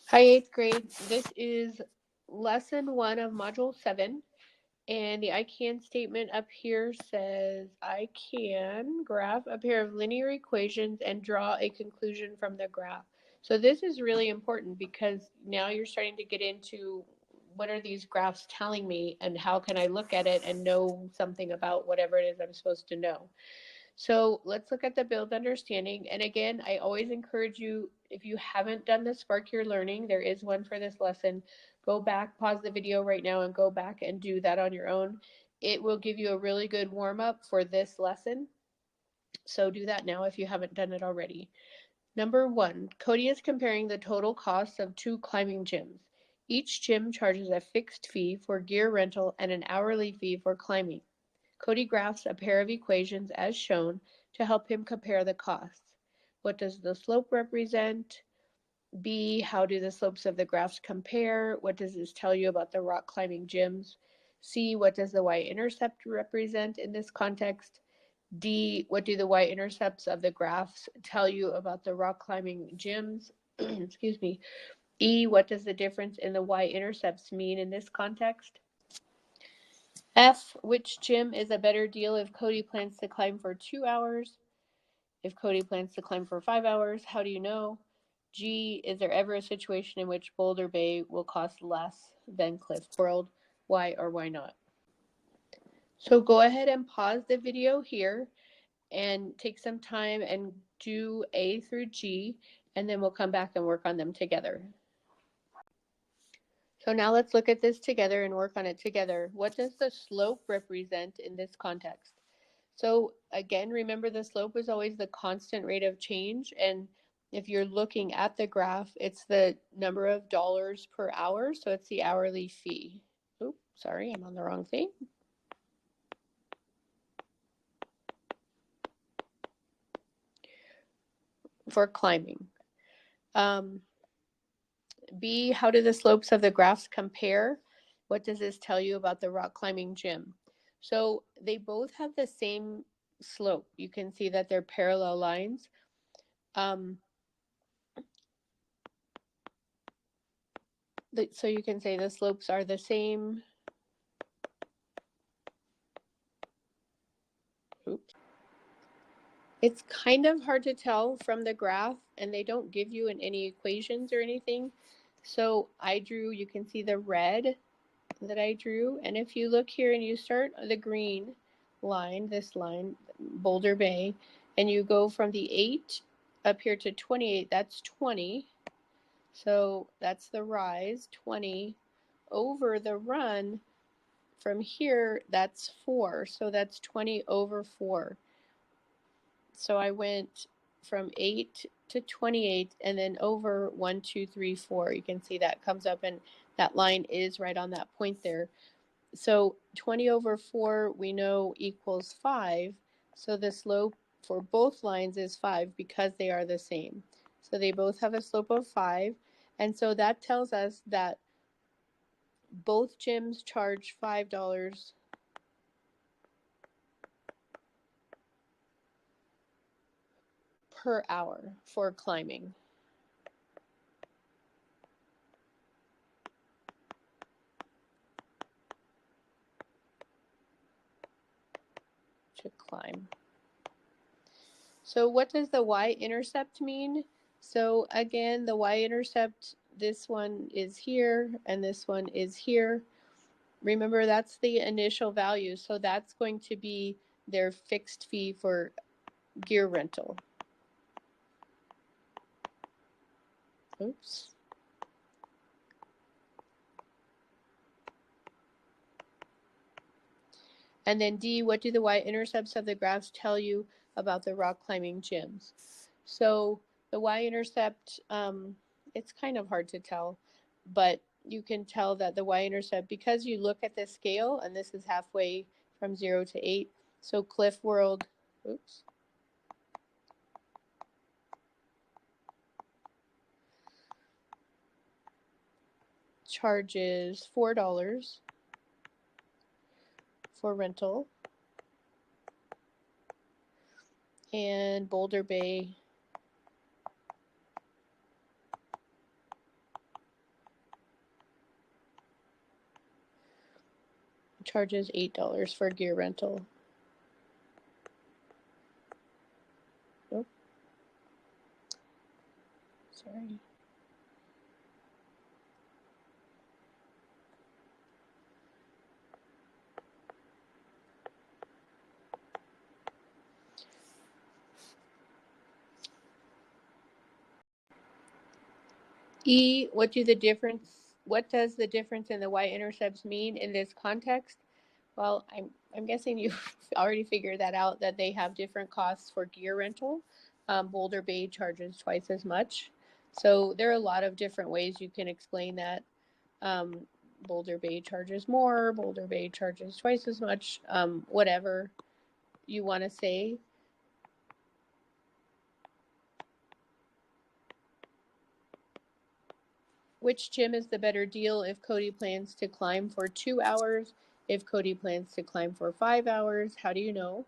Hi, 8th grade. This is lesson 1 of module 7. And the I can statement up here says, I can graph a pair of linear equations and draw a conclusion from the graph. So this is really important because now you're starting to get into what are these graphs telling me and how can I look at it and know something about whatever it is I'm supposed to know. So let's look at the build understanding. And again, I always encourage you, if you haven't done the Spark Your Learning, there is one for this lesson. Go back, pause the video right now and go back and do that on your own. It will give you a really good warm up for this lesson. So do that now if you haven't done it already. Number 1, Cody is comparing the total costs of 2 climbing gyms. Each gym charges a fixed fee for gear rental and an hourly fee for climbing. Cody graphs a pair of equations as shown to help him compare the costs. What does the slope represent? B, how do the slopes of the graphs compare? What does this tell you about the rock climbing gyms? C, what does the y-intercept represent in this context? D, what do the y-intercepts of the graphs tell you about the rock climbing gyms? Excuse me. E, what does the difference in the y-intercepts mean in this context? F, which gym is a better deal if Cody plans to climb for 2 hours? If Cody plans to climb for 5 hours, how do you know? G, is there ever a situation in which Boulder Bay will cost less than Cliff World? Why or why not? So go ahead and pause the video here and take some time and do A through G, and then we'll come back and work on them together. So now let's look at this together and work on it together. What does the slope represent in this context? So again, remember the slope is always the constant rate of change. And if you're looking at the graph, it's the number of dollars per hour. So it's the hourly fee. Oops, sorry, I'm on the wrong thing. For climbing. B, how do the slopes of the graphs compare? What does this tell you about the rock climbing gym? So they both have the same slope. You can see that they're parallel lines. So you can say the slopes are the same. Oops. It's kind of hard to tell from the graph, and they don't give you any equations or anything. So I drew, you can see the red that I drew. And if you look here and you start the green line, this line, Boulder Bay, and you go from the 8 up here to 28, that's 20. So that's the rise, 20 over the run. From here, that's 4. So that's 20 over 4. So I went from 8 to 28 and then over 1, 2, 3, 4. You can see that comes up and that line is right on that point there. So 20 over 4 we know equals 5. So the slope for both lines is 5 because they are the same. So they both have a slope of 5. And so that tells us that both gyms charge $5 per hour for climbing. To climb. So what does the y-intercept mean? So again, the y-intercept, this one is here and this one is here. Remember, that's the initial value. So that's going to be their fixed fee for gear rental. Oops. And then D, what do the y-intercepts of the graphs tell you about the rock climbing gyms? So the y-intercept, it's kind of hard to tell, but you can tell that the y-intercept, because you look at the scale, and this is halfway from 0 to 8, so Cliff World, oops, charges $4 for rental, and Boulder Bay charges $8 for gear rental. Nope. Sorry. E, what does the difference in the y-intercepts mean in this context? Well, I'm guessing you've already figured that out, that they have different costs for gear rental. Boulder Bay charges twice as much. So there are a lot of different ways you can explain that. Boulder Bay charges more, Boulder Bay charges twice as much, whatever you want to say. Which gym is the better deal if Cody plans to climb for 2 hours? If Cody plans to climb for 5 hours, how do you know?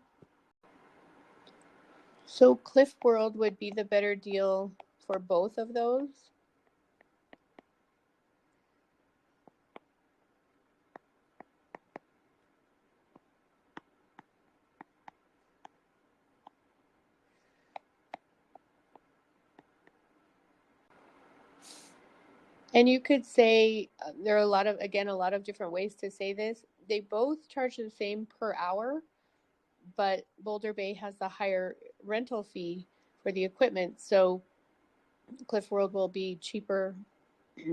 So Cliff World would be the better deal for both of those. And you could say there are a lot of different ways to say this. They both charge the same per hour, but Boulder Bay has the higher rental fee for the equipment. So Cliff World will be cheaper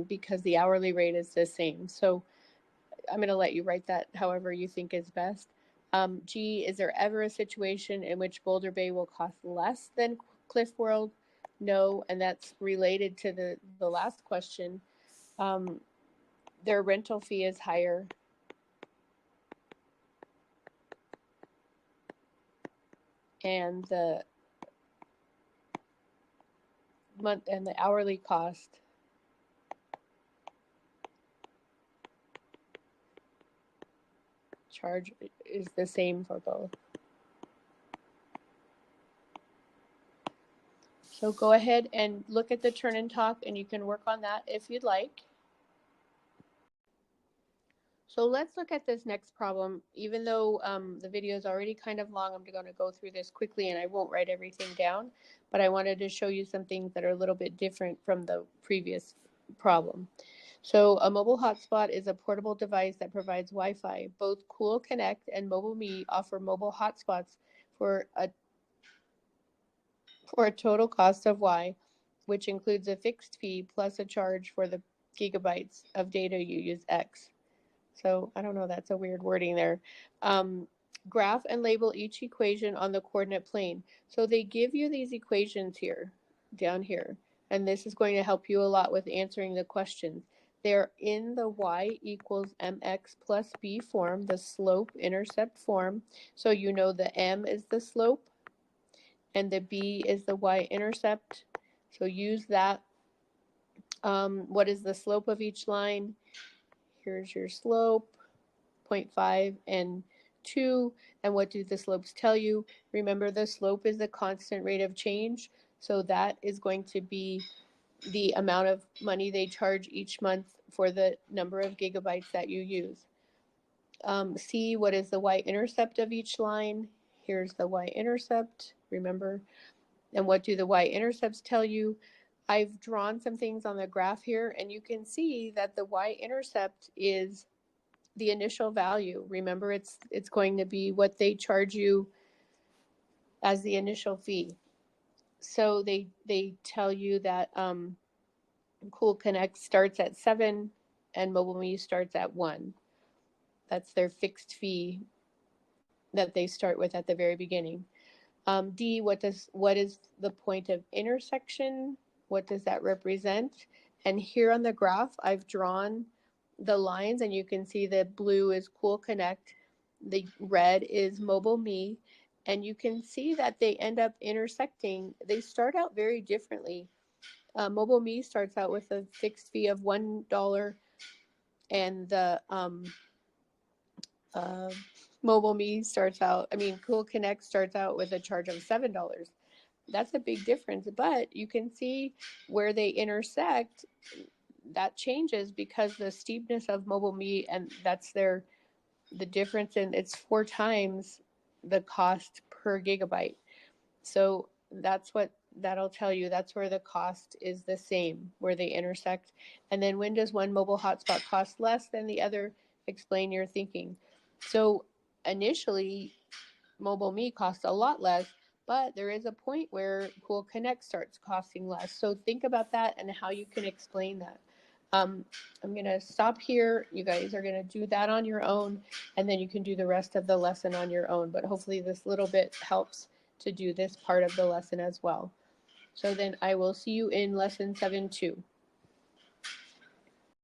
because the hourly rate is the same. So I'm going to let you write that however you think is best. G, is there ever a situation in which Boulder Bay will cost less than Cliff World? No, and that's related to the last question. Their rental fee is higher. And the hourly cost charge is the same for both. So go ahead and look at the turn and talk, and you can work on that if you'd like. So let's look at this next problem. Even though the video is already kind of long, I'm going to go through this quickly and I won't write everything down, but I wanted to show you some things that are a little bit different from the previous problem. So a mobile hotspot is a portable device that provides Wi-Fi. Both Cool Connect and MobileMe offer mobile hotspots for a total cost of Y, which includes a fixed fee plus a charge for the gigabytes of data you use X. So I don't know, that's a weird wording there. Graph and label each equation on the coordinate plane. So they give you these equations here, down here, and this is going to help you a lot with answering the questions. They're in the y equals mx plus b form, the slope-intercept form. So you know the m is the slope and the b is the y-intercept. So use that. What is the slope of each line? Here's your slope. 0.5 and 2. And what do the slopes tell you? Remember, the slope is the constant rate of change. So that is going to be the amount of money they charge each month for the number of gigabytes that you use. C, what is the y-intercept of each line? Here's the y-intercept, remember. And what do the y-intercepts tell you? I've drawn some things on the graph here, and you can see that the y-intercept is the initial value. Remember, it's going to be what they charge you as the initial fee. So they tell you that Cool Connect starts at 7 and MobileMe starts at 1. That's their fixed fee that they start with at the very beginning. D, what is the point of intersection? What does that represent? And here on the graph, I've drawn the lines, and you can see the blue is Cool Connect, the red is MobileMe, and you can see that they end up intersecting. They start out very differently. MobileMe starts out with a fixed fee of $1, and the MobileMe Cool Connect starts out with a charge of $7. That's a big difference, but you can see where they intersect, that changes because the steepness of MobileMe, and that's their the difference in it's 4 times the cost per gigabyte. So that's what that'll tell you. That's where the cost is the same, where they intersect. And then when does one mobile hotspot cost less than the other? Explain your thinking. So initially, Mobile Me costs a lot less, but there is a point where Cool Connect starts costing less. So think about that and how you can explain that. Um, I'm going to stop here. You guys are going to do that on your own, and then you can do the rest of the lesson on your own. But hopefully this little bit helps to do this part of the lesson as well. So then I will see you in lesson 7-2.